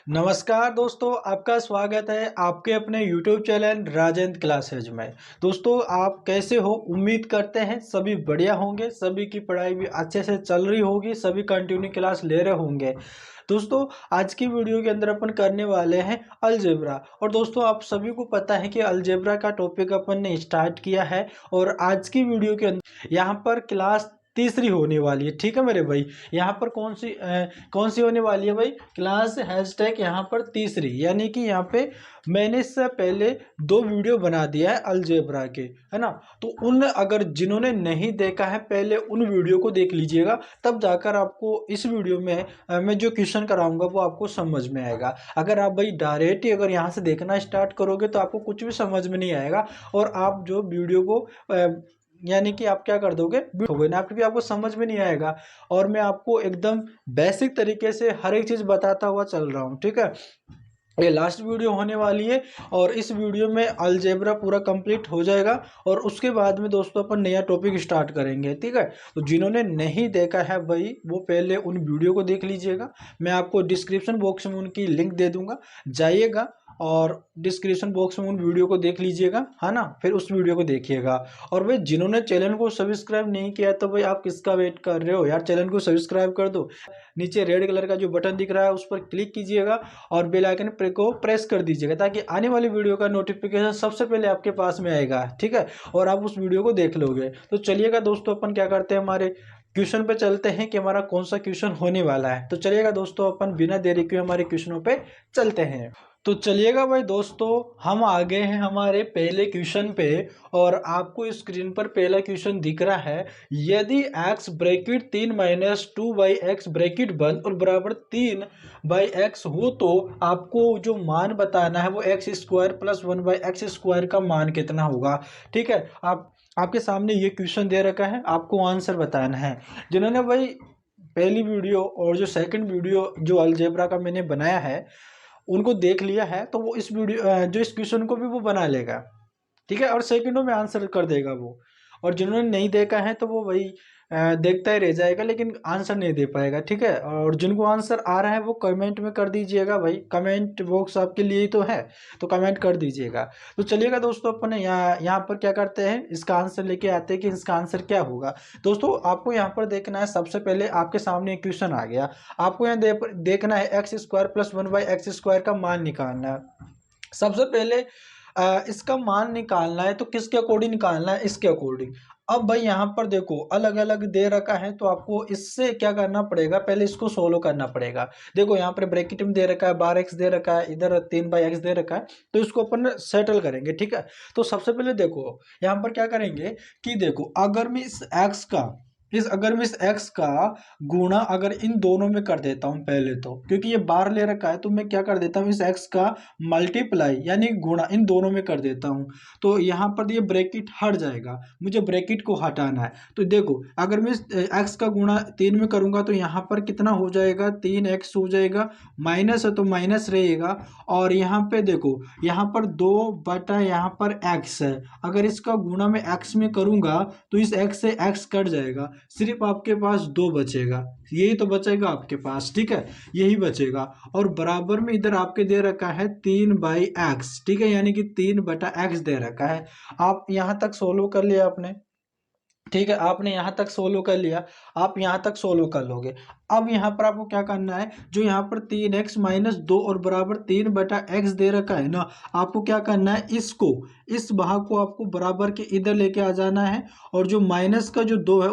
नमस्कार दोस्तों, आपका स्वागत है आपके अपने YouTube चैनल राजेंद्र क्लासेज में। दोस्तों, आप कैसे हो? उम्मीद करते हैं सभी बढ़िया होंगे, सभी की पढ़ाई भी अच्छे से चल रही होगी, सभी कंटिन्यू क्लास ले रहे होंगे। दोस्तों, आज की वीडियो के अंदर अपन करने वाले हैं अलजेब्रा। और दोस्तों, आप सभी को पता है कि अलजेब्रा का टॉपिक अपन ने स्टार्ट किया है और आज की वीडियो के अंदर यहाँ पर क्लास तीसरी होने वाली है। ठीक है मेरे भाई, यहाँ पर कौन सी होने वाली है भाई? क्लास हैशटैग यहाँ पर तीसरी, यानी कि यहाँ पे मैंने इससे पहले 2 वीडियो बना दिया है अलजेब्रा के, है ना। तो उन अगर जिन्होंने नहीं देखा है पहले उन वीडियो को देख लीजिएगा, तब जाकर आपको इस वीडियो में मैं जो क्वेश्चन कराऊंगा वो आपको समझ में आएगा। अगर आप भाई डायरेक्ट ही अगर यहाँ से देखना स्टार्ट करोगे तो आपको कुछ भी समझ में नहीं आएगा और आप जो वीडियो को यानी कि आप क्या कर दोगे, हो गए ना, आपको भी आपको समझ में नहीं आएगा। और मैं आपको एकदम बेसिक तरीके से हर एक चीज़ बताता हुआ चल रहा हूँ। ठीक है, ये लास्ट वीडियो होने वाली है और इस वीडियो में अलजेब्रा पूरा कंप्लीट हो जाएगा और उसके बाद में दोस्तों अपन नया टॉपिक स्टार्ट करेंगे। ठीक है, तो जिन्होंने नहीं देखा है भाई वो पहले उन वीडियो को देख लीजिएगा। मैं आपको डिस्क्रिप्शन बॉक्स में उनकी लिंक दे दूंगा, जाइएगा और डिस्क्रिप्शन बॉक्स में उन वीडियो को देख लीजिएगा, है ना। फिर उस वीडियो को देखिएगा। और भाई जिन्होंने चैनल को सब्सक्राइब नहीं किया तो भाई आप किसका वेट कर रहे हो यार, चैनल को सब्सक्राइब कर दो। नीचे रेड कलर का जो बटन दिख रहा है उस पर क्लिक कीजिएगा और बेल आइकन को प्रेस कर दीजिएगा ताकि आने वाली वीडियो का नोटिफिकेशन सबसे पहले आपके पास में आएगा। ठीक है, और आप उस वीडियो को देख लोगे। तो चलिएगा दोस्तों, अपन क्या करते हैं, हमारे क्वेश्चन पे चलते हैं कि हमारा कौन सा क्वेश्चन होने वाला है। तो चलिएगा दोस्तों, अपन बिना देरी के हमारे क्वेश्चनों पे चलते हैं। तो चलिएगा भाई दोस्तों, हम आ गए हैं हमारे पहले क्वेश्चन पे और आपको स्क्रीन पर पहला क्वेश्चन दिख रहा है। यदि x bracket 3 minus 2/x bracket बंद और बराबर 3/x हो तो आपको जो मान बताना है वो x² प्लस 1/x² का मान कितना होगा। ठीक है, आपके सामने ये क्वेश्चन दे रखा है, आपको आंसर बताना है। जिन्होंने भाई पहली वीडियो और जो सेकंड वीडियो जो अलजेब्रा का मैंने बनाया है उनको देख लिया है तो वो इस वीडियो जो इस क्वेश्चन को भी वो बना लेगा। ठीक है, और सेकंडों में आंसर कर देगा वो। और जिन्होंने नहीं देखा है तो वो वही देखता ही रह जाएगा लेकिन आंसर नहीं दे पाएगा। ठीक है, और जिनको आंसर आ रहा है वो कमेंट में कर दीजिएगा भाई, कमेंट बॉक्स आपके लिए ही तो है, तो कमेंट कर दीजिएगा। तो चलिएगा दोस्तों, अपन यहाँ पर क्या करते हैं, इसका आंसर लेके आते हैं कि इसका आंसर क्या होगा। दोस्तों, आपको यहाँ पर देखना है, सबसे पहले आपके सामने एक क्वेश्चन आ गया, आपको यहाँ देखना है x² प्लस 1/x² का मान निकालना है। सबसे पहले इसका मान निकालना है तो किसके अकॉर्डिंग निकालना है, इसके अकॉर्डिंग। अब भाई यहाँ पर देखो अलग अलग दे रखा है तो आपको इससे क्या करना पड़ेगा, पहले इसको सोल्व करना पड़ेगा। देखो यहाँ पर ब्रैकेट में दे रखा है 12x दे रखा है, इधर 3/x दे रखा है, तो इसको अपन सेटल करेंगे। ठीक है, तो सबसे पहले देखो यहाँ पर क्या करेंगे कि देखो अगर मैं इस x का गुणा अगर इन दोनों में कर देता हूं पहले, तो क्योंकि ये बार ले रखा है तो मैं क्या कर देता हूं, इस x का मल्टीप्लाई यानी गुणा इन दोनों में कर देता हूं। तो यहाँ पर ये ब्रैकेट हट जाएगा, मुझे ब्रैकेट को हटाना है। तो देखो अगर मैं इस x का गुणा 3 में करूंगा तो यहाँ पर कितना हो जाएगा, 3x हो जाएगा, माइनस है तो माइनस रहेगा। और यहाँ पे देखो यहाँ पर 2 यहाँ पर x है, अगर इसका गुणा मैं x में करूंगा तो इस x से x कट जाएगा, सिर्फ आपके पास 2 बचेगा, यही तो बचेगा आपके पास। ठीक है, यही बचेगा। और बराबर में इधर आपके दे रखा है 3/x। ठीक है, यानी कि 3/x दे रखा है। आप यहां तक सोल्व कर लिया आपने। ठीक है, आपने यहां तक सोल्व कर लिया, आप यहां तक सोल्व कर लोगे। अब यहाँ पर आपको क्या करना है, जो यहाँ पर 3x माइनस 2 और बराबर 3/x दे रखा है ना, आपको क्या करना है, इस भाग को आपको बराबर के इधर लेके आ जाना है और जो माइनस का जो 2 है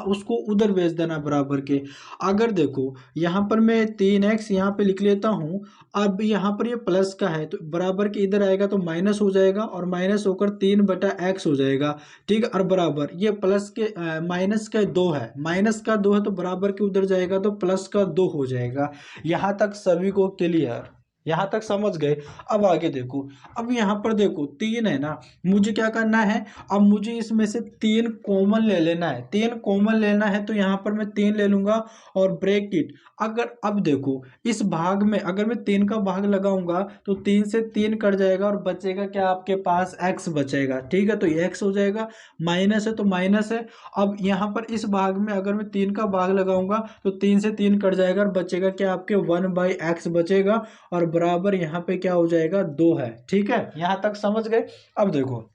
उसको उधर भेज देना बराबर के। अगर देखो यहाँ पर मैं 3x यहाँ पे लिख लेता हूँ, अब यहाँ पर ये प्लस का है तो बराबर के इधर आएगा तो माइनस हो जाएगा और माइनस होकर 3/x हो जाएगा। ठीक है, और बराबर ये प्लस के माइनस का 2 है, माइनस का 2 है तो बराबर के उधर जाएगा तो प्लस का 2 हो जाएगा। यहाँ तक सभी को क्लियर? यहाँ तक समझ गए। अब आगे देखो, अब यहाँ पर देखो 3 है ना, मुझे क्या करना है, अब मुझे इसमें से 3 कॉमन ले लेना है। 3 कॉमन लेना है तो यहाँ पर मैं 3 ले लूंगा और ब्रैकेट। अगर अब देखो इस भाग में अगर मैं 3 का भाग लगाऊंगा तो 3 से 3 कट जाएगा और बचेगा क्या, आपके पास x बचेगा। ठीक है, तो ये x हो जाएगा, माइनस है तो माइनस है। अब यहाँ पर इस भाग में अगर मैं 3 का भाग लगाऊंगा तो 3 से 3 कट जाएगा और बचेगा क्या, आपके 1/x बचेगा और बराबर यहाँ पे क्या हो जाएगा, 2 है। ठीक है, यहाँ तक समझ गए। अब देखो,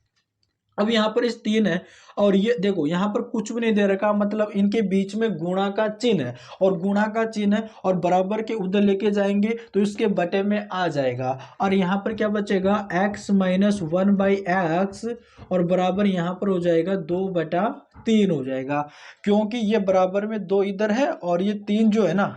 अब यहाँ पर इस 3 है और ये देखो यहाँ पर कुछ भी नहीं दे रखा, मतलब इनके बीच में गुणा का चिन्ह है और गुणा का चिन्ह है और बराबर के उधर लेके जाएंगे तो इसके बटे में आ जाएगा और यहाँ पर क्या बचेगा, x माइनस 1/x और बराबर यहाँ पर हो जाएगा 2/3 हो जाएगा, क्योंकि ये बराबर में 2 इधर है और ये 3 जो है ना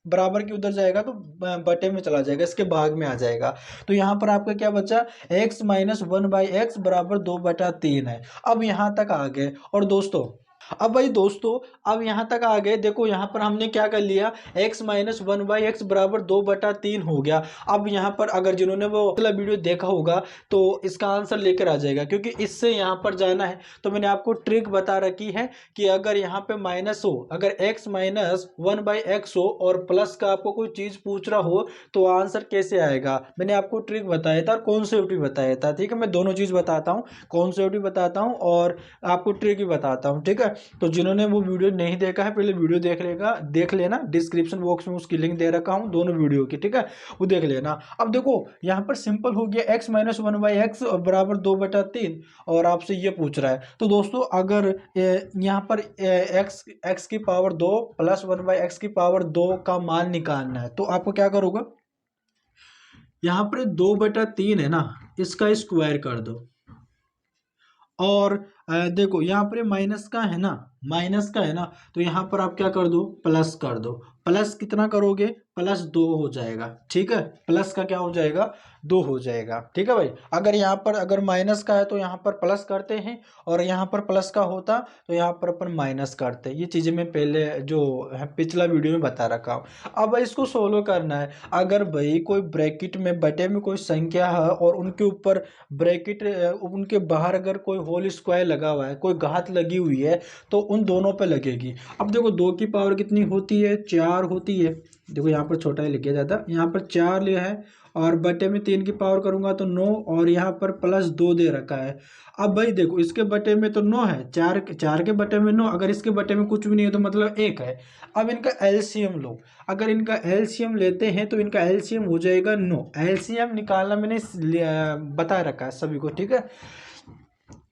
बराबर के उधर जाएगा तो बटे में चला जाएगा, इसके भाग में आ जाएगा। तो यहाँ पर आपका क्या बचा, x माइनस 1/x बराबर 2/3 है। अब यहाँ तक आ गए और दोस्तों अब भाई दोस्तों अब यहाँ तक आ गए। देखो यहाँ पर हमने क्या कर लिया, x माइनस 1/x बराबर 2/3 हो गया। अब यहाँ पर अगर जिन्होंने वो अगला वीडियो देखा होगा तो इसका आंसर लेकर आ जाएगा, क्योंकि इससे यहाँ पर जाना है। तो मैंने आपको ट्रिक बता रखी है कि अगर यहाँ पे माइनस हो, अगर x माइनस 1/x हो और प्लस का आपको कोई चीज पूछ रहा हो तो आंसर कैसे आएगा, मैंने आपको ट्रिक बताया था और कॉन्सेप्ट भी बताया था। ठीक है, मैं दोनों चीज बताता हूँ, कॉन्सेप्ट भी बताता हूँ और आपको ट्रिक भी बताता हूँ। ठीक है, तो जिन्होंने वो वीडियो नहीं देखा है पहले वीडियो देख लेना, डिस्क्रिप्शन बॉक्स में उसकी लिंक दे रखा हूँ दोनों वीडियो की। ठीक है, वो देख लेना। अब देखो यहाँ पर सिंपल हो गया, x माइनस 1/x और बराबर 2/3 और आपसे ये पूछ रहा है। तो दोस्तों अगर यहाँ पर x की पावर 2 प्लस 1/x की पावर 2 का मान निकालना है तो आपको क्या करोगे, यहाँ पर 2/3 है ना, इसका स्क्वायर कर दो और देखो यहाँ पर माइनस का है ना, माइनस का है ना, तो यहाँ पर आप क्या कर दो, प्लस कर दो। प्लस कितना करोगे, +2 हो जाएगा। ठीक है, प्लस का क्या हो जाएगा, 2 हो जाएगा। ठीक है भाई, अगर यहाँ पर अगर माइनस का है तो यहाँ पर प्लस करते हैं और यहाँ पर प्लस का होता तो यहाँ पर अपन माइनस करते हैं। ये चीज़ें मैं पहले जो है पिछला वीडियो में बता रखा हूँ। अब इसको सोल्व करना है। अगर भाई कोई ब्रैकेट में बटे में कोई संख्या है और उनके ऊपर ब्रैकेट उनके बाहर अगर कोई होल स्क्वायर लगा हुआ है, कोई घात लगी हुई है तो उन दोनों पे लगेगी। अब देखो 2 की पावर कितनी होती है, 4 होती है। देखो यहाँ पर छोटा ही लिख गया ज़्यादा, यहाँ पर 4 लिया है और बटे में 3 की पावर करूंगा तो 9 और यहाँ पर +2 दे रखा है। अब भाई देखो इसके बटे में तो 9 है, 4 के बटे में 9, अगर इसके बटे में कुछ भी नहीं है तो मतलब 1 है। अब इनका एलसीएम लो, अगर इनका एलसीएम लेते हैं तो इनका एलसीएम हो जाएगा 9। एलसीएम निकालना मैंने बता रखा है सभी को। ठीक है,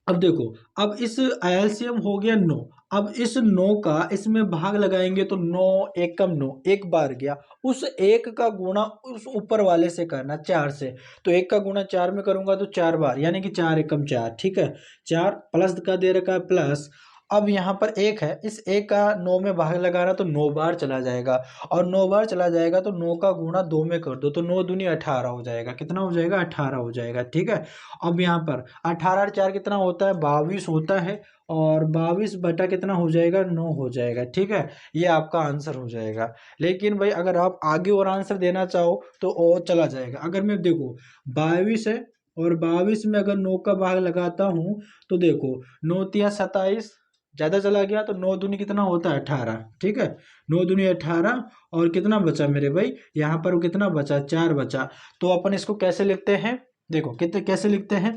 अब देखो, अब इस एलसीएम हो गया 9। अब इस 9 का इसमें भाग लगाएंगे तो 9 एकम 9, एक बार गया। उस एक का गुणा उस ऊपर वाले से करना 4 से, तो एक का गुणा 4 में करूंगा तो 4 बार, यानी कि 4 एकम 4। ठीक है, 4 प्लस का दे रखा है प्लस। अब यहाँ पर एक है, इस एक का 9 में भाग लगाना तो 9 बार चला जाएगा और 9 बार चला जाएगा तो 9 का गुणा 2 में कर दो तो 9 दूनी 18 हो जाएगा। कितना हो जाएगा, 18 हो जाएगा। ठीक है, अब यहाँ पर 18 और 4 कितना होता है, 22 होता है और 22 बटा कितना हो जाएगा, 9 हो जाएगा। ठीक है, ये आपका आंसर हो जाएगा। लेकिन भाई अगर आप आगे और आंसर देना चाहो तो और चला जाएगा। अगर मैं देखो 22 है और 22 में अगर 9 का भाग लगाता हूँ तो देखो 9 तिया 27, ज्यादा चला गया तो 9 दूनी कितना होता है, 18। ठीक है, 9 दूनी 18 और कितना बचा मेरे भाई, यहाँ पर वो कितना बचा, 4 बचा। तो अपन इसको कैसे लिखते हैं, देखो कितने कैसे लिखते हैं,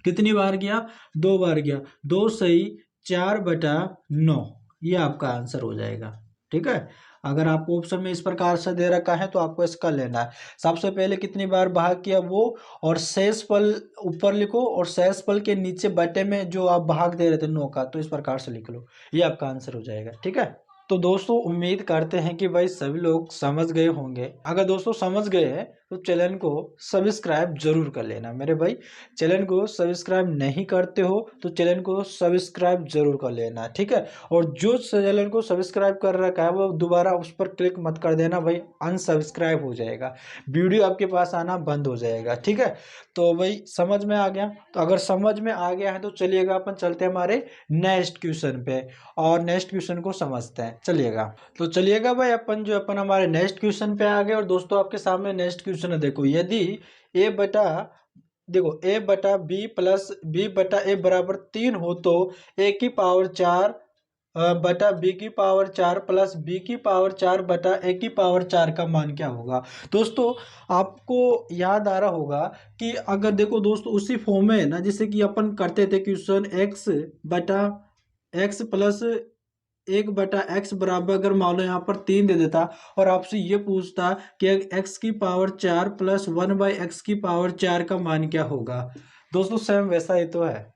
कितनी बार गया, 2 बार गया, 2 सही 4/9, ये आपका आंसर हो जाएगा। ठीक है, अगर आपको ऑप्शन में इस प्रकार से दे रखा है तो आपको इसका लेना है। सबसे पहले कितनी बार भाग किया वो, और शेषफल ऊपर लिखो और शेषफल के नीचे बटे में जो आप भाग दे रहे थे 9 का, तो इस प्रकार से लिख लो, ये आपका आंसर हो जाएगा। ठीक है, तो दोस्तों उम्मीद करते हैं कि भाई सभी लोग समझ गए होंगे। अगर दोस्तों समझ गए हैं तो चैनल को सब्सक्राइब जरूर कर लेना मेरे भाई। चैनल को सब्सक्राइब नहीं करते हो तो चैनल को सब्सक्राइब जरूर कर लेना। ठीक है, और जो चैनल को सब्सक्राइब कर रखा है वो दोबारा उस पर क्लिक मत कर देना भाई, अनसब्सक्राइब हो जाएगा, वीडियो आपके पास आना बंद हो जाएगा। ठीक है, तो भाई समझ में आ गया, तो अगर समझ में आ गया है तो चलिएगा अपन चलते हैं हमारे नेक्स्ट क्वेश्चन पे और नेक्स्ट क्वेश्चन को समझते हैं। चलिएगा। तो चलिएगा भाई अपन हमारे नेक्स्ट क्वेश्चन पे आ गए। और दोस्तों आपके सामने नेक्स्ट क्वेश्चन है, देखो यदि ए बटा देखो ए बटा बी प्लस बी बटा ए बराबर 3 हो तो ए की पावर 4 बटा बी की पावर 4 प्लस बी की पावर 4 बटा ए की पावर 4 का मान क्या होगा। दोस्तों आपको याद आ रहा होगा कि अगर देखो दोस्तों उसी फॉर्म में है ना, जैसे कि अपन करते थे क्वेश्चन एक्स बटा एक्स प्लस 1/x बराबर अगर मान लो यहाँ पर 3 दे देता और आपसे ये पूछता कि एक्स की पावर 4 प्लस 1/x की पावर 4 का मान क्या होगा। दोस्तों सेम वैसा ही तो है,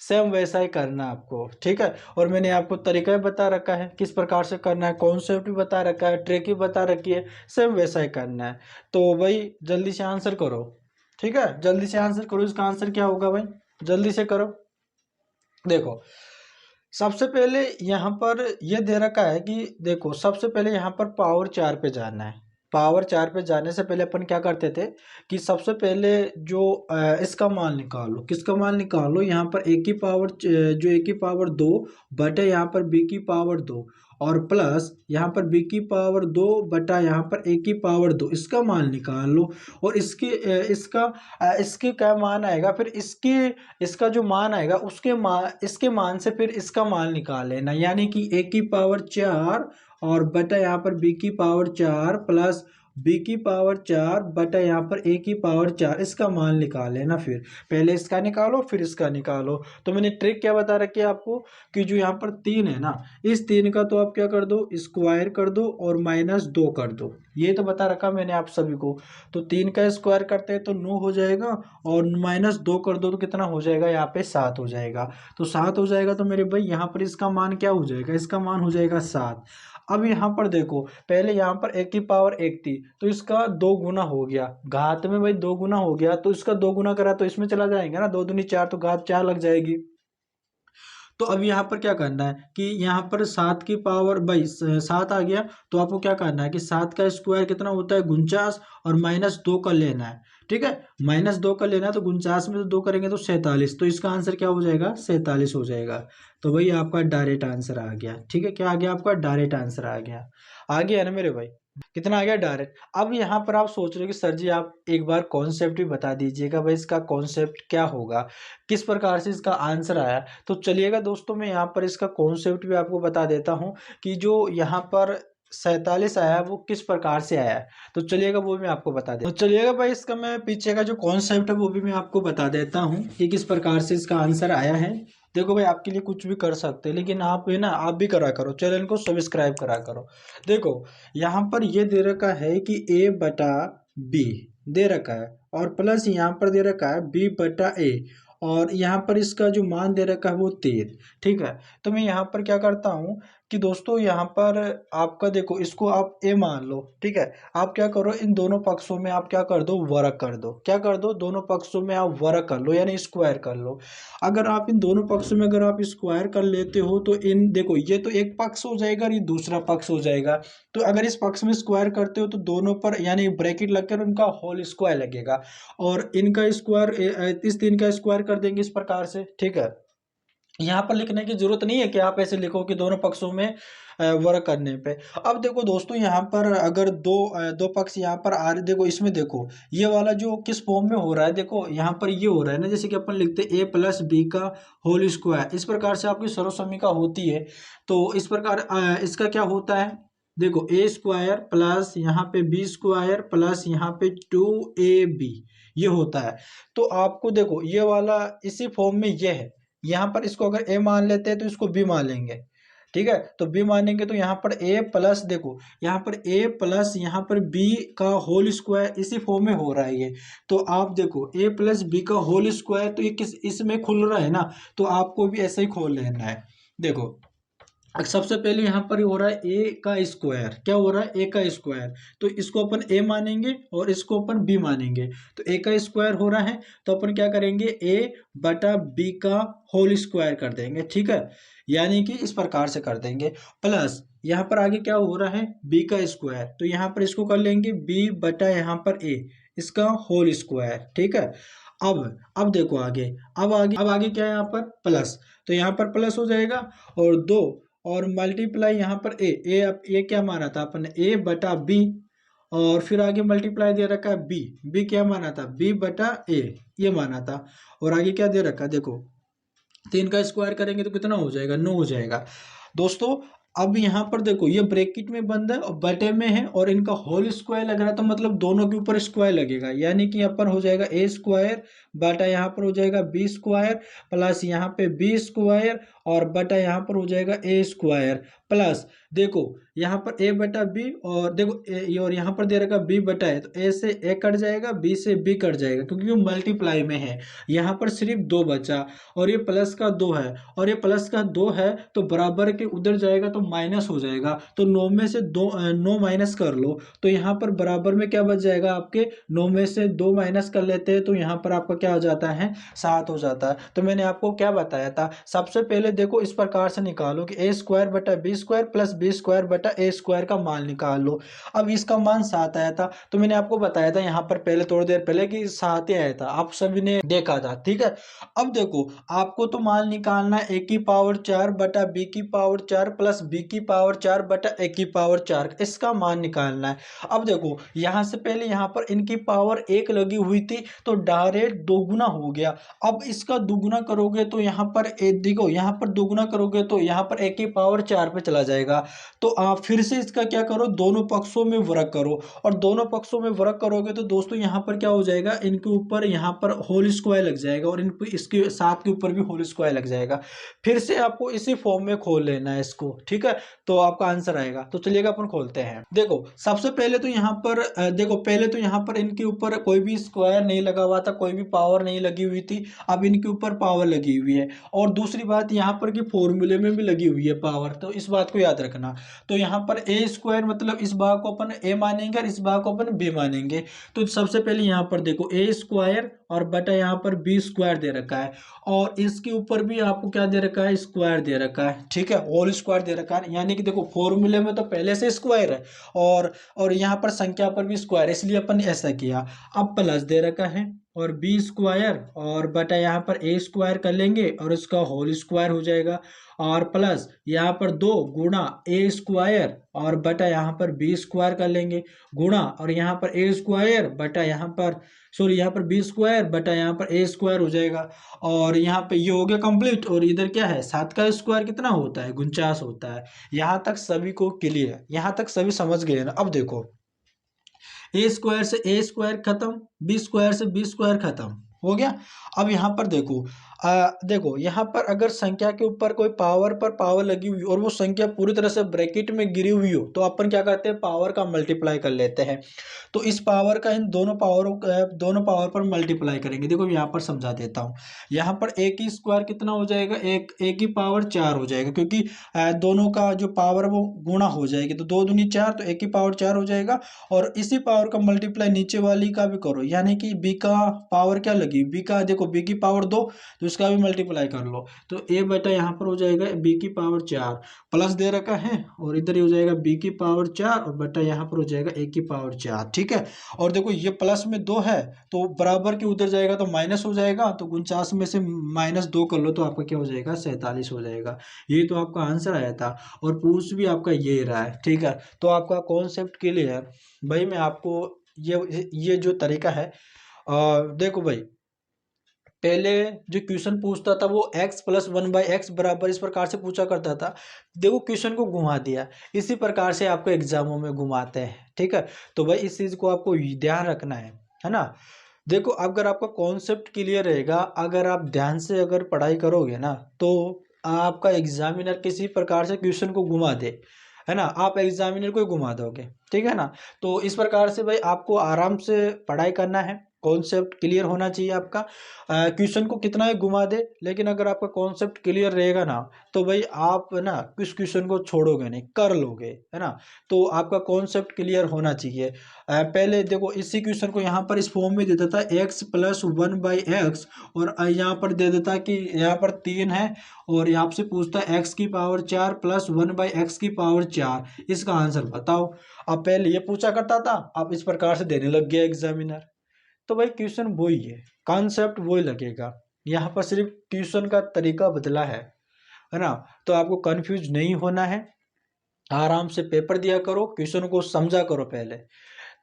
सेम वैसा ही करना है आपको, ठीक है। और मैंने आपको तरीका भी बता रखा है किस प्रकार से करना है, कॉन्सेप्ट भी बता रखा है, ट्रिक भी बता रखी है, सेम वैसा ही करना है। तो भाई जल्दी से आंसर करो, ठीक है, जल्दी से आंसर करो। इसका आंसर क्या होगा भाई, जल्दी से करो। देखो सबसे पहले यहाँ पर यह दे रखा है कि देखो सबसे पहले यहाँ पर पावर 4 पे जाना है। पावर 4 पे जाने से पहले अपन क्या करते थे कि सबसे पहले जो इसका मान निकालो, किसका मान निकालो, यहाँ पर ए की पावर जो ए की पावर 2 बटे यहाँ पर बी की पावर 2 और प्लस यहाँ पर बी की पावर 2 बटा यहाँ पर ए की पावर 2, इसका मान निकाल लो। और इसके क्या मान आएगा, फिर इसका जो मान आएगा इसके मान से फिर इसका मान निकाल लेना, यानी कि ए की पावर 4 और बटा यहाँ पर बी की पावर 4 प्लस बी की पावर 4 बटा यहाँ पर ए की पावर 4, इसका मान निकाल लेना। फिर पहले इसका निकालो फिर इसका निकालो। तो मैंने ट्रिक क्या बता रखी है आपको कि जो यहाँ पर 3 है ना, इस 3 का तो आप क्या कर दो, स्क्वायर कर दो और -2 कर दो, ये तो बता रखा मैंने आप सभी को। तो 3 का स्क्वायर करते हैं तो 9 हो जाएगा और -2 कर दो तो कितना हो जाएगा, यहाँ पे 7 हो जाएगा। तो 7 हो जाएगा तो मेरे भाई यहाँ पर इसका मान क्या हो जाएगा, इसका मान हो जाएगा 7। अब यहाँ पर देखो पहले यहाँ पर एक की पावर 1 थी तो इसका 2 गुना हो गया, घात में भाई 2 गुना हो गया तो इसका 2 गुना करा तो इसमें चला जाएगा ना, 2 दूनी 4 तो घात 4 लग जाएगी। तो अब यहाँ पर क्या करना है कि यहाँ पर 7 की पावर भाई 7 आ गया तो आपको क्या करना है कि 7 का स्क्वायर कितना होता है 49 और -2 का लेना है, ठीक है। -2 का लेना है तो 49 में तो 2 करेंगे तो 47, तो इसका आंसर क्या हो जाएगा 47 हो जाएगा। तो भाई आपका डायरेक्ट आंसर आ गया, ठीक है। क्या आ गया आपका डायरेक्ट आंसर आ गया ना मेरे भाई, कितना आ गया डायरेक्ट। अब यहाँ पर आप सोच रहे हो कि सर जी आप एक बार कॉन्सेप्ट भी बता दीजिएगा, भाई इसका कॉन्सेप्ट क्या होगा, किस प्रकार से इसका आंसर आया। तो चलिएगा दोस्तों मैं यहाँ पर इसका कॉन्सेप्ट भी आपको बता देता हूँ कि जो यहाँ पर 47 आया है वो किस प्रकार से आया है। तो चलिएगा वो भी मैं आपको बता देता हूँ। तो चलिएगा भाई इसका मैं पीछे का जो कॉन्सेप्ट है वो भी मैं आपको बता देता हूँ कि किस प्रकार से इसका आंसर आया है। देखो भाई आपके लिए कुछ भी कर सकते हैं लेकिन आप है ना, आप भी करा करो, चैनल को सब्सक्राइब करा करो। देखो यहाँ पर ये दे रखा है कि ए बटा बी दे रखा है और प्लस यहाँ पर दे रखा है बी बटा ए और यहाँ पर इसका जो मान दे रखा है वो 3, ठीक है। तो मैं यहाँ पर क्या करता हूँ कि दोस्तों यहाँ पर आपका देखो इसको आप ए मान लो, ठीक है। आप क्या करो इन दोनों पक्षों में आप क्या कर दो वर्ग कर दो, क्या कर दो दोनों पक्षों में आप वर्ग कर लो यानी स्क्वायर कर लो। अगर आप इन दोनों पक्षों में अगर आप स्क्वायर कर लेते हो तो इन देखो ये तो एक पक्ष हो जाएगा और ये दूसरा पक्ष हो जाएगा। तो अगर इस पक्ष में स्क्वायर करते हो तो दोनों पर यानी ब्रैकेट लगकर उनका होल स्क्वायर लगेगा और इनका स्क्वायर इस 3 का स्क्वायर कर देंगे इस प्रकार से, ठीक है। यहाँ पर लिखने की जरूरत नहीं है कि आप ऐसे लिखो कि दोनों पक्षों में वर्ग करने पे। अब देखो दोस्तों यहाँ पर अगर दो पक्ष यहाँ पर आ रहे, देखो इसमें देखो ये वाला जो किस फॉर्म में हो रहा है, देखो यहाँ पर ये हो रहा है ना, जैसे कि अपन लिखते हैं a प्लस बी का होल स्क्वायर, इस प्रकार से आपकी सर्वसमीका होती है। तो इस प्रकार इसका क्या होता है, देखो ए स्क्वायर प्लस यहाँ पे बी स्क्वायर प्लस यहाँ पे 2ab ये होता है। तो आपको देखो ये वाला इसी फॉर्म में ये है, यहाँ पर इसको अगर a मान लेते हैं तो इसको b मान लेंगे, ठीक है। तो b मानेंगे तो यहाँ पर a प्लस देखो यहाँ पर a प्लस यहाँ पर b का होल स्क्वायर इसी फॉर्म में हो रहा है ये। तो आप देखो a प्लस बी का होल स्क्वायर तो ये किस इसमें खुल रहा है ना, तो आपको भी ऐसे ही खोल लेना है। देखो सबसे पहले यहाँ पर हो रहा है ए का स्क्वायर, क्या हो रहा है ए का स्क्वायर, तो इसको अपन ए मानेंगे और इसको अपन बी मानेंगे। तो ए का स्क्वायर हो रहा है तो अपन क्या करेंगे ए बटा बी का होल स्क्वायर कर देंगे, ठीक है। यानी कि इस प्रकार से कर देंगे प्लस यहाँ पर आगे क्या हो रहा है बी का स्क्वायर, तो यहाँ पर इसको कर लेंगे बी बटा यहाँ पर ए इसका होल स्क्वायर, ठीक है। अब देखो आगे अब आगे क्या है यहाँ पर प्लस, तो यहाँ पर प्लस हो जाएगा और 2 और मल्टीप्लाई यहाँ पर ए, अब ए क्या माना था अपन ने, ए बटा बी, और फिर आगे मल्टीप्लाई दे रखा है बी, बी क्या माना था, बी बटा ए, ये माना था। और आगे क्या दे रखा है देखो, 3 का स्क्वायर करेंगे तो कितना हो जाएगा, 9 हो जाएगा। दोस्तों अब यहाँ पर देखो ये ब्रैकेट में बंद है और बटे में है, और इनका होल स्क्वायर लग रहा है, तो मतलब दोनों के ऊपर स्क्वायर लगेगा, यानी कि यहाँ पर हो जाएगा ए स्क्वायर बटा यहाँ पर हो जाएगा बी स्क्वायर, प्लस यहाँ पे बी स्क्वायर और बटा यहाँ पर हो जाएगा ए स्क्वायर, प्लस देखो यहाँ पर ए बटा बी, और देखो और यहाँ पर दे रखा बी बटा है, तो ए से ए कट जाएगा, बी से बी कट जाएगा, क्योंकि वो मल्टीप्लाई में है। यहाँ पर सिर्फ 2 बचा, और ये प्लस का 2 है, और ये प्लस का 2 है, तो बराबर के उधर जाएगा तो माइनस हो जाएगा, तो 9 में से 9 माइनस कर लो, तो यहाँ पर बराबर में क्या बच जाएगा आपके, 9 में से 2 माइनस कर लेते हैं तो यहाँ पर आपका क्या हो जाता है, 7 हो जाता है। तो मैंने आपको क्या बताया था, सबसे पहले देखो इस प्रकार से निकालो कि ए स्क्वायर बटा b square plus b square बटा ए स्क्वायर का मान निकाल लो। अब इसका मान 7 आया था, तो मैंने आपको बताया था यहाँ पर पहले थोड़ी देर पहले कि 7 ही आया था, आप सभी ने देखा था, ठीक है। अब देखो आपको तो मान निकालना है ए की पावर 4 बटा बी की पावर 4 प्लस बी की पावर 4 बटा ए की पावर 4, इसका मान निकालना है। अब देखो यहाँ से पहले यहाँ पर इनकी पावर 1 लगी हुई थी, तो डायरेक्ट दोगुना हो गया। अब इसका दुगुना करोगे तो यहाँ पर देखो यहाँ पर दोगुना करोगे तो यहाँ पर ए की पावर 4 पे चला जाएगा, तो आप फिर से इसका क्या करो, दोनों पक्षों में वर्ग करो, और दोनों पक्षों में वर्ग करोगे तो दोस्तों यहाँ पर क्या हो जाएगा, इनके ऊपर यहाँ पर होल स्क्वायर लग जाएगा, और इन इसके 7 के ऊपर भी होल स्क्वायर लग जाएगा। फिर से आपको इसी फॉर्म में खोल लेना है इसको, ठीक है, तो आपका आंसर आएगा। तो चलिएगा अपन खोलते हैं। देखो सबसे पहले तो यहाँ पर देखो पहले तो यहाँ पर इनके ऊपर कोई भी स्क्वायर नहीं लगा हुआ था, कोई भी पावर नहीं लगी हुई थी, अब इनके ऊपर पावर लगी हुई है, और दूसरी बात यहाँ पर कि फॉर्मूले में भी लगी हुई है पावर, तो इस बात को याद रखना। तो यहाँ पर ए स्क्वायर मतलब इस भाग को अपन ए मानेंगे और इस भाग को अपन बी मानेंगे। तो सबसे पहले यहाँ पर देखो ए स्क्वायर और बटा यहाँ पर बी स्क्वायर दे रखा है, और इसके ऊपर भी आपको क्या दे रखा है, स्क्वायर दे रखा है, ठीक है, होल स्क्वायर दे रखा है, यानी कि देखो फॉर्मूले में तो पहले से स्क्वायर है, और यहाँ पर संख्या पर भी स्क्वायर, इसलिए अपन ऐसा किया। अब प्लस दे रखा है और बी स्क्वायर और बटा यहाँ पर ए स्क्वायर कर लेंगे और इसका होल स्क्वायर हो जाएगा, और प्लस यहाँ पर 2 गुणा ए स्क्वायर और बटा यहाँ पर बी स्क्वायर कर लेंगे, गुणा और यहाँ पर ए स्क्वायर बटा यहाँ पर सॉरी यहाँ पर बी स्क्वायर बटा यहाँ पर ए स्क्वायर हो जाएगा, और यहाँ पे ये हो गया कंप्लीट। और इधर क्या है, 7 का स्क्वायर कितना होता है, 49 होता है। यहाँ तक सभी को क्लियर, यहाँ तक सभी समझ गए ना। अब देखो ए स्क्वायर से ए स्क्वायर खत्म, बी स्क्वायर से बी स्क्वायर खत्म हो गया। अब यहाँ पर देखो देखो यहाँ पर अगर संख्या के ऊपर कोई पावर पर पावर लगी हुई और वो संख्या पूरी तरह से ब्रैकेट में गिरी हुई हो, तो अपन क्या करते हैं, पावर का मल्टीप्लाई कर लेते हैं। तो इस पावर का इन दोनों पावर पर मल्टीप्लाई करेंगे। देखो यहाँ पर समझा देता हूँ। यहाँ पर ए की स्क्वायर कितना हो जाएगा, एक ए की पावर 4 हो जाएगा, क्योंकि दोनों का जो पावर वो गुणा हो जाएगी, तो 2 दूनी 4, तो ए की पावर 4 हो जाएगा। और इसी पावर का मल्टीप्लाई नीचे वाली का भी करो, यानी कि बी का पावर क्या लगी, बी का देखो बी की पावर 2, तो इसका भी मल्टीप्लाई कर लो, तो ए बटा यहाँ पर हो जाएगा बी की पावर 4 प्लस दे रखा है, और इधर ही हो जाएगा बी की पावर 4 और बटा यहाँ पर हो जाएगा ए की पावर 4, ठीक है। और देखो ये प्लस में 2 है, तो बराबर के उधर जाएगा तो माइनस हो जाएगा, तो 49 में से -2 कर लो तो आपका क्या हो जाएगा, 47 हो जाएगा। ये तो आपका आंसर आया था, और पूछ भी आपका ये रहा है, ठीक है। तो आपका कॉन्सेप्ट क्लियर है भाई। मैं आपको ये जो तरीका है, देखो भाई, पहले जो क्वेश्चन पूछता था वो x प्लस 1/x बराबर इस प्रकार से पूछा करता था। देखो क्वेश्चन को घुमा दिया, इसी प्रकार से आपको एग्जामों में घुमाते हैं, ठीक है। तो भाई इस चीज़ को आपको ध्यान रखना है ना। देखो अगर आपका कॉन्सेप्ट क्लियर रहेगा, अगर आप ध्यान से अगर पढ़ाई करोगे ना, तो आपका एग्जामिनर किसी प्रकार से क्वेश्चन को घुमा दे, है ना, आप एग्जामिनर को ही घुमा दोगे, ठीक है ना। तो इस प्रकार से भाई आपको आराम से पढ़ाई करना है, कॉन्सेप्ट क्लियर होना चाहिए आपका। क्वेश्चन को कितना ही घुमा दे, लेकिन अगर आपका कॉन्सेप्ट क्लियर रहेगा ना, तो भाई आप ना किस क्वेश्चन को छोड़ोगे नहीं, कर लोगे, है ना। तो आपका कॉन्सेप्ट क्लियर होना चाहिए। पहले देखो इसी क्वेश्चन को यहाँ पर इस फॉर्म में दे देता x प्लस 1/x, और यहाँ पर दे देता कि यहाँ पर 3 है, और यहाँ से पूछता है x की पावर 4 प्लस 1/x की पावर 4, इसका आंसर बताओ। अब पहले ये पूछा करता था, अब इस प्रकार से देने लग गया एग्जामिनर। तो भाई क्वेश्चन वही है, कॉन्सेप्ट वही लगेगा, यहाँ पर सिर्फ ट्यूशन का तरीका बदला है। है ना। तो आपको कंफ्यूज नहीं होना है, आराम से पेपर दिया करो, क्वेश्चन को समझा करो पहले।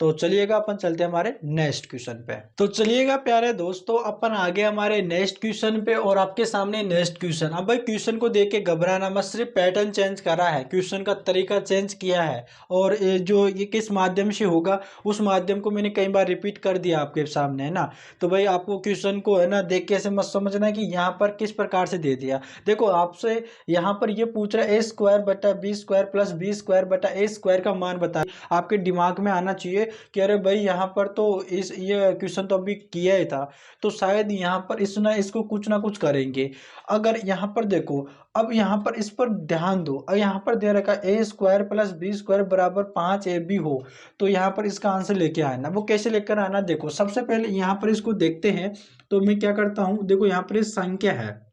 तो चलिएगा अपन चलते हैं हमारे नेक्स्ट क्वेश्चन पे। तो चलिएगा प्यारे दोस्तों, अपन आगे हमारे नेक्स्ट क्वेश्चन पे, और आपके सामने नेक्स्ट क्वेश्चन। अब भाई क्वेश्चन को देख के घबराना मत, सिर्फ पैटर्न चेंज करा है, क्वेश्चन का तरीका चेंज किया है, और ये किस माध्यम से होगा उस माध्यम को मैंने कई बार रिपीट कर दिया आपके सामने, है ना। तो भाई आपको क्वेश्चन को, है ना, देख के ऐसे मत समझना कि यहाँ पर किस प्रकार से दे दिया। देखो आपसे यहाँ पर ये पूछ रहा है A² बटा B² प्लस B² बटा A² का मान बता। आपके दिमाग में आना चाहिए कि अरे भाई यहाँ पर तो इस ये क्वेश्चन तो अभी किया ही था, तो शायद यहाँ पर इसको कुछ ना कुछ करेंगे। अगर यहाँ पर देखो, अब यहाँ पर इस पर ध्यान दो, अब यहाँ पर दे रखा A² प्लस B² बराबर 5AB हो, तो यहाँ पर इसका आंसर लेके आना। वो कैसे लेकर आना, देखो सबसे पहले यहाँ पर इसको देखते हैं। तो मैं क्या करता हूँ, देखो यहाँ पर संख्या है,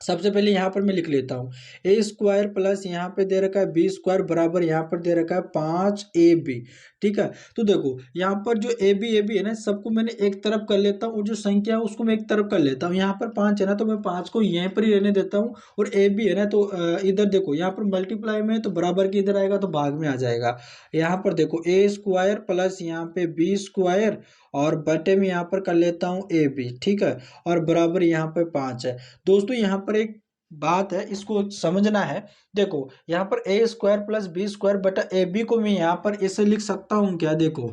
सबसे पहले यहाँ पर मैं लिख लेता हूँ A² प्लस यहाँ पे दे रखा है B² बराबर यहाँ पर दे रखा है 5AB। ठीक है, तो देखो यहाँ पर जो AB है ना, सबको मैंने एक तरफ कर लेता हूँ, और जो संख्या है उसको मैं एक तरफ कर लेता हूँ। यहाँ पर 5 है ना, तो मैं 5 को यहीं पर ही रहने देता हूँ, और AB है ना, तो इधर देखो यहाँ पर मल्टीप्लाई में है, तो बराबर के इधर आएगा तो भाग में आ जाएगा। यहाँ पर देखो A² प्लस यहाँ पे B² और बटे में यहाँ पर कर लेता हूँ AB। ठीक है, और बराबर यहाँ पे 5 है। दोस्तों यहाँ पर एक बात है, इसको समझना है। देखो यहाँ पर A² प्लस B² बटा AB को मैं यहाँ पर इसे लिख सकता हूँ क्या, देखो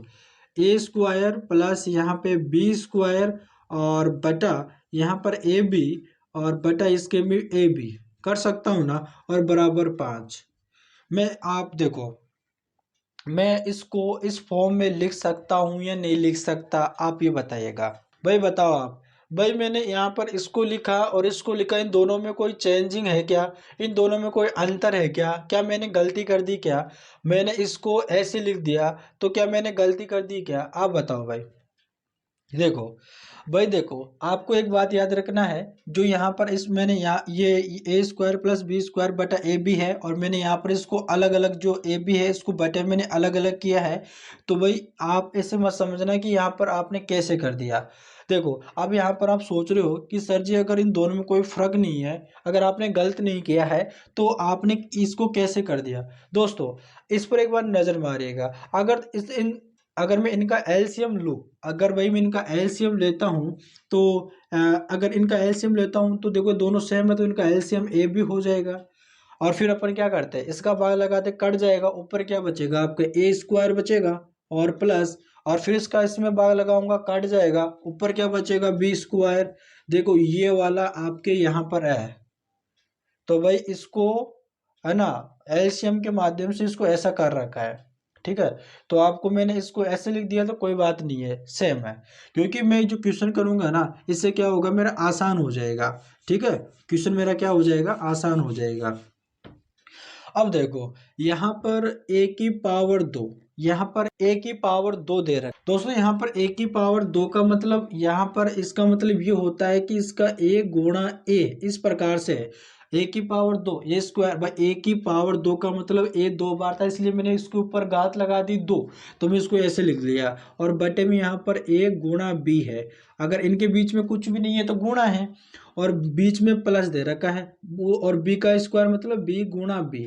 A² प्लस यहाँ पे B² और बटा यहाँ पर AB और बटा इसके में AB कर सकता हूँ ना, और बराबर 5। मैं आप देखो, मैं इसको इस फॉर्म में लिख सकता हूँ या नहीं लिख सकता, आप ये बताइएगा। भाई बताओ आप। भाई मैंने यहाँ पर इसको लिखा और इसको लिखा, इन दोनों में कोई चेंजिंग है क्या, इन दोनों में कोई अंतर है क्या, क्या मैंने गलती कर दी क्या, मैंने इसको ऐसे लिख दिया तो क्या मैंने गलती कर दी क्या, आप बताओ भाई। देखो भाई, देखो आपको एक बात याद रखना है, जो यहाँ पर इस मैंने यहाँ ये A² प्लस B² बटा AB है, और मैंने यहाँ पर इसको अलग अलग, जो AB है इसको बटे मैंने अलग अलग किया है। तो भाई आप ऐसे मत समझना कि यहाँ पर आपने कैसे कर दिया। देखो अब यहाँ पर आप सोच रहे हो कि सर जी अगर इन दोनों में कोई फर्क नहीं है, अगर आपने गलत नहीं किया है, तो आपने इसको कैसे कर दिया। दोस्तों इस पर एक बार नजर मारिएगा। अगर मैं इनका एलसीएम लूँ, अगर भाई मैं इनका एलसीएम लेता हूँ, तो अगर इनका एलसीएम लेता हूँ तो देखो दोनों सेम है, तो इनका एलसीएम ए भी हो जाएगा। और फिर अपन क्या करते हैं, इसका भाग लगाते कट जाएगा, ऊपर क्या बचेगा आपका A² बचेगा, और प्लस, और फिर इसका इसमें भाग लगाऊंगा कट जाएगा, ऊपर क्या बचेगा B²। देखो ये वाला आपके यहाँ पर है, तो भाई इसको, है ना, एलसीएम के माध्यम से इसको ऐसा कर रखा है। ठीक है, तो आपको मैंने इसको ऐसे लिख दिया तो कोई बात नहीं है, सेम है, क्योंकि मैं जो क्वेश्चन करूंगा ना, इससे क्या होगा, मेरा आसान हो जाएगा। ठीक है, क्वेश्चन मेरा क्या हो जाएगा, आसान हो जाएगा। अब देखो यहाँ पर a की पावर 2, यहाँ पर a की पावर 2 दे रहा है। दोस्तों यहाँ पर a की पावर 2 का मतलब, यहाँ पर इसका मतलब ये होता है कि इसका a गुणा a इस प्रकार से है। a की पावर 2 A² भाई, a की पावर 2 का मतलब a 2 बार था, इसलिए मैंने इसके ऊपर घात लगा दी 2, तो मैं इसको ऐसे लिख लिया। और बटे में यहाँ पर a गुणा b है, अगर इनके बीच में कुछ भी नहीं है तो गुणा है, और बीच में प्लस दे रखा है वो, और b का स्क्वायर मतलब b गुणा b,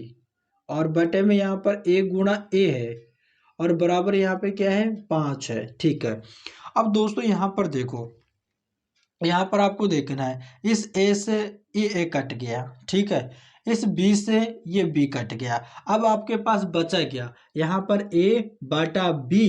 और बटे में यहाँ पर a गुणा a है, और बराबर यहाँ पे क्या है 5 है। ठीक है, अब दोस्तों यहाँ पर देखो, यहाँ पर आपको देखना है, इस a से ये a कट गया, ठीक है, इस b से ये b कट गया। अब आपके पास बचा क्या, यहाँ पर a बटा b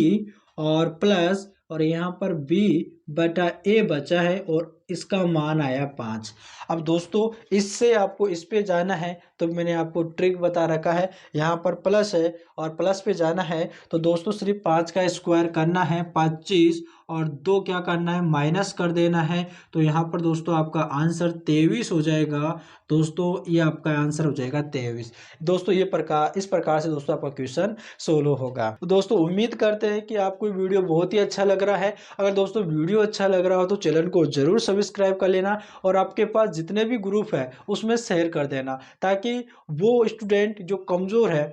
और प्लस, और यहाँ पर b बटा a बचा है, और इसका मान आया 5। अब दोस्तों इससे आपको इस पे जाना है, तो मैंने आपको ट्रिक बता रखा है, यहाँ पर प्लस है और प्लस पे जाना है, तो दोस्तों सिर्फ 5 का स्क्वायर करना है 25, और 2 क्या करना है, माइनस कर देना है। तो यहाँ पर दोस्तों आपका आंसर 23 हो जाएगा। दोस्तों ये आपका आंसर हो जाएगा 23। दोस्तों इस प्रकार से दोस्तों आपका क्वेश्चन सोल्व होगा। तो दोस्तों उम्मीद करते हैं कि आपको वीडियो बहुत ही अच्छा लग रहा है। अगर दोस्तों वीडियो अच्छा लग रहा हो तो चैनल को जरूर सब्सक्राइब कर लेना, और आपके पास जितने भी ग्रुप है उसमें शेयर कर देना, ताकि वो स्टूडेंट जो कमज़ोर है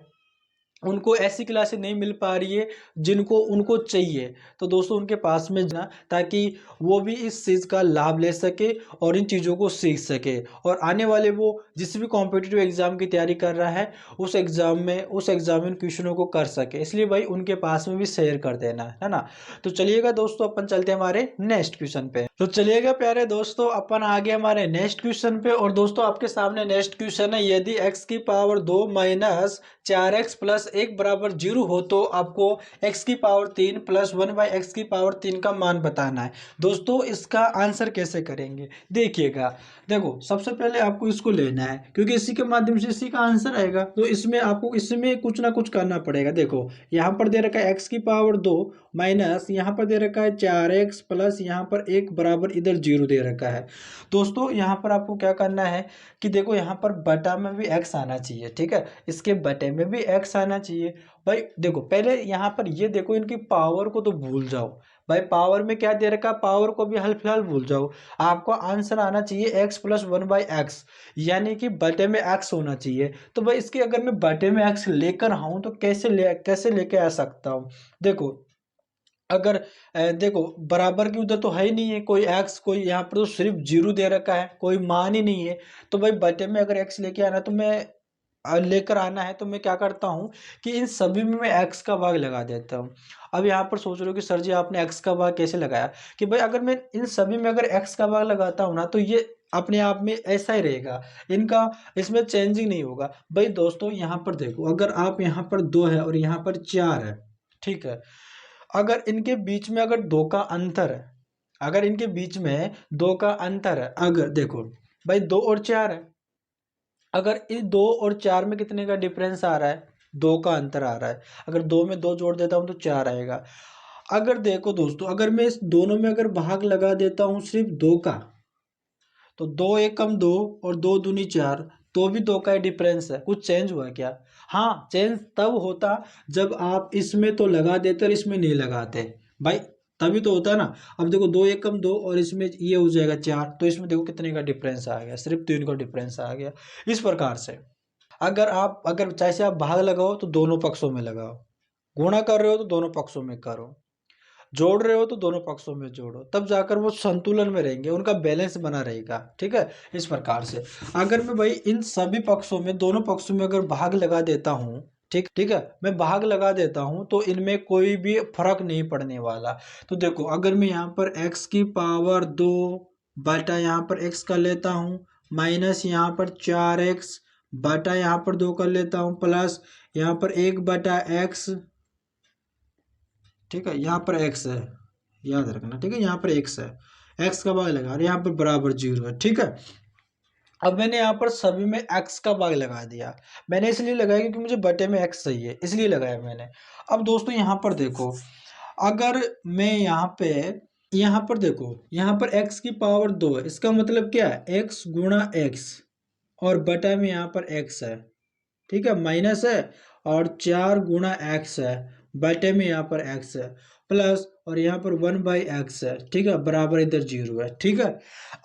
उनको ऐसी क्लासें नहीं मिल पा रही है जिनको उनको चाहिए। तो दोस्तों उनके पास में जाना, ताकि वो भी इस चीज़ का लाभ ले सके और इन चीज़ों को सीख सके, और आने वाले वो जिस भी कॉम्पिटिटिव एग्ज़ाम की तैयारी कर रहा है उस एग्ज़ाम में क्वेश्चनों को कर सके। इसलिए भाई उनके पास में भी शेयर कर देना है ना। तो चलिएगा दोस्तों, अपन चलते हैं हमारे नेक्स्ट क्वेश्चन पे। तो चलिएगा प्यारे दोस्तों, अपन आ गए हमारे नेक्स्ट क्वेश्चन पे। और दोस्तों आपके सामने नेक्स्ट क्वेश्चन है, यदि x की पावर 2 माइनस 4x प्लस 1 बराबर 0 हो तो आपको x की पावर 3 प्लस 1/x की पावर 3 का मान बताना है। दोस्तों इसका आंसर कैसे करेंगे देखिएगा। देखो सबसे पहले आपको इसको लेना है, क्योंकि इसी के माध्यम से इसी का आंसर आएगा। तो इसमें आपको इसमें कुछ ना कुछ करना पड़ेगा। देखो यहाँ पर दे रखा है x की पावर 2 माइनस यहाँ पर दे रखा है 4x प्लस यहाँ पर 1 बराबर इधर 0 दे रखा है। दोस्तों यहाँ पर आपको क्या करना है कि देखो यहाँ पर बटा में भी x आना चाहिए, ठीक है, इसके बटे में भी x आना चाहिए। भाई देखो पहले यहाँ पर ये देखो, इनकी पावर को तो भूल जाओ। भाई पावर में क्या दे रखा है, पावर को भी हाल फिलहाल भूल जाओ। आपको आंसर आना चाहिए x प्लस 1/x, यानी कि बटे में x होना चाहिए। तो भाई इसके अगर मैं बटे में x लेकर आऊँ तो कैसे लेके आ सकता हूँ। देखो अगर देखो बराबर की उधर तो है ही नहीं है कोई x, कोई यहाँ पर तो सिर्फ 0 दे रखा है, कोई मान ही नहीं है। तो भाई बटे में अगर x लेके आना तो मैं लेकर आना है तो मैं क्या करता हूँ कि इन सभी में मैं x का भाग लगा देता हूँ। अब यहाँ पर सोच रहे हो कि सर जी आपने x का भाग कैसे लगाया, कि भाई अगर मैं इन सभी में अगर x का भाग लगाता हूँ ना तो ये अपने आप में ऐसा ही रहेगा, इनका इसमें चेंजिंग नहीं होगा। भाई दोस्तों यहाँ पर देखो, अगर आप यहाँ पर 2 है और यहाँ पर 4 है, ठीक है, अगर इनके बीच में अगर 2 का अंतर है, अगर इनके बीच में 2 का अंतर है, अगर देखो भाई 2 और 4 है, अगर इस 2 और 4 में कितने का डिफरेंस आ रहा है, 2 का अंतर आ रहा है। अगर 2 में 2 जोड़ देता हूँ तो 4 आएगा। अगर देखो दोस्तों, अगर मैं इस दोनों में अगर भाग लगा देता हूँ सिर्फ 2 का, तो 2 एकम 2 और 2 दूनी 4, तो भी 2 का ही डिफरेंस है। कुछ चेंज हुआ क्या? हाँ, चेंज तब होता जब आप इसमें तो लगा देते और इसमें नहीं लगाते भाई, तभी तो होता ना। अब देखो 2 एकम 2 और इसमें ये हो जाएगा 4, तो इसमें देखो कितने का डिफरेंस आ गया, सिर्फ 3 का डिफरेंस आ गया। इस प्रकार से अगर चाहे से आप भाग लगाओ तो दोनों पक्षों में लगाओ, गुणा कर रहे हो तो दोनों पक्षों में करो, जोड़ रहे हो तो दोनों पक्षों में जोड़ो, तब जाकर वो संतुलन में रहेंगे, उनका बैलेंस बना रहेगा, ठीक है। इस प्रकार से अगर मैं भाई इन सभी पक्षों में, दोनों पक्षों में अगर भाग लगा देता हूँ, ठीक ठीक है, मैं भाग लगा देता हूँ तो इनमें कोई भी फर्क नहीं पड़ने वाला। तो देखो अगर मैं यहाँ पर x की पावर 2 बटा यहाँ पर x कर लेता हूँ, माइनस यहाँ पर 4x बटा यहाँ पर 2 कर लेता हूँ, प्लस यहाँ पर 1 बटा x, ठीक है, यहाँ पर x है, याद रखना, ठीक है, यहाँ पर x है, x का भाग लगा और यहाँ पर बराबर 0 है, ठीक है। अब मैंने यहाँ पर सभी में x का भाग लगा दिया, मैंने इसलिए लगाया क्योंकि मुझे बटे में x चाहिए, इसलिए लगाया मैंने। अब दोस्तों यहाँ पर देखो, अगर मैं यहाँ पर देखो, यहाँ पर x की पावर 2 है, इसका मतलब क्या है, x गुणा x, और बटा में यहाँ पर x है, ठीक है, माइनस है, और 4 गुणा एक्स है, बटे में यहाँ पर x है, प्लस और यहाँ पर 1/x है, ठीक है, बराबर इधर 0 है, ठीक है।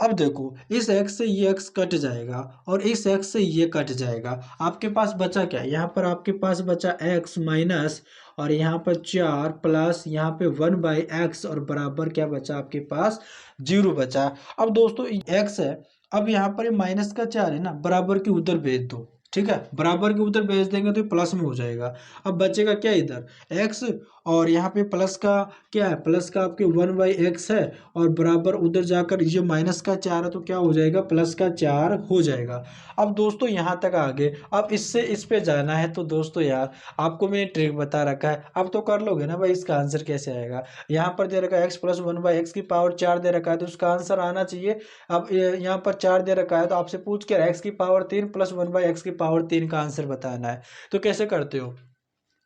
अब देखो इस x से ये x कट जाएगा और इस x से ये कट जाएगा, आपके पास बचा क्या, यहाँ पर आपके पास बचा x माइनस और यहाँ पर 4 प्लस यहाँ पे 1/x और बराबर क्या बचा आपके पास, 0 बचा। अब दोस्तों x है, अब यहाँ पर माइनस का 4 है ना, बराबर के उधर भेज दो, ठीक है, बराबर के उधर भेज देंगे तो प्लस में हो जाएगा। अब बचेगा क्या इधर x, और यहाँ पे प्लस का क्या है, प्लस का आपके 1/x है, और बराबर उधर जाकर ये माइनस का 4 है तो क्या हो जाएगा, प्लस का 4 हो जाएगा। अब दोस्तों यहाँ तक आगे, अब इससे इस पे जाना है तो दोस्तों यार आपको मैंने ट्रिक बता रखा है, अब तो कर लोगे ना भाई, इसका आंसर कैसे आएगा। यहाँ पर दे रखा है x प्लस 1/x की पावर 4 दे रखा है तो उसका आंसर आना चाहिए। अब यहाँ पर 4 दे रखा है तो आपसे पूछ के x की पावर 3 प्लस 1/x की पावर 3 का आंसर बताना है। तो कैसे करते हो,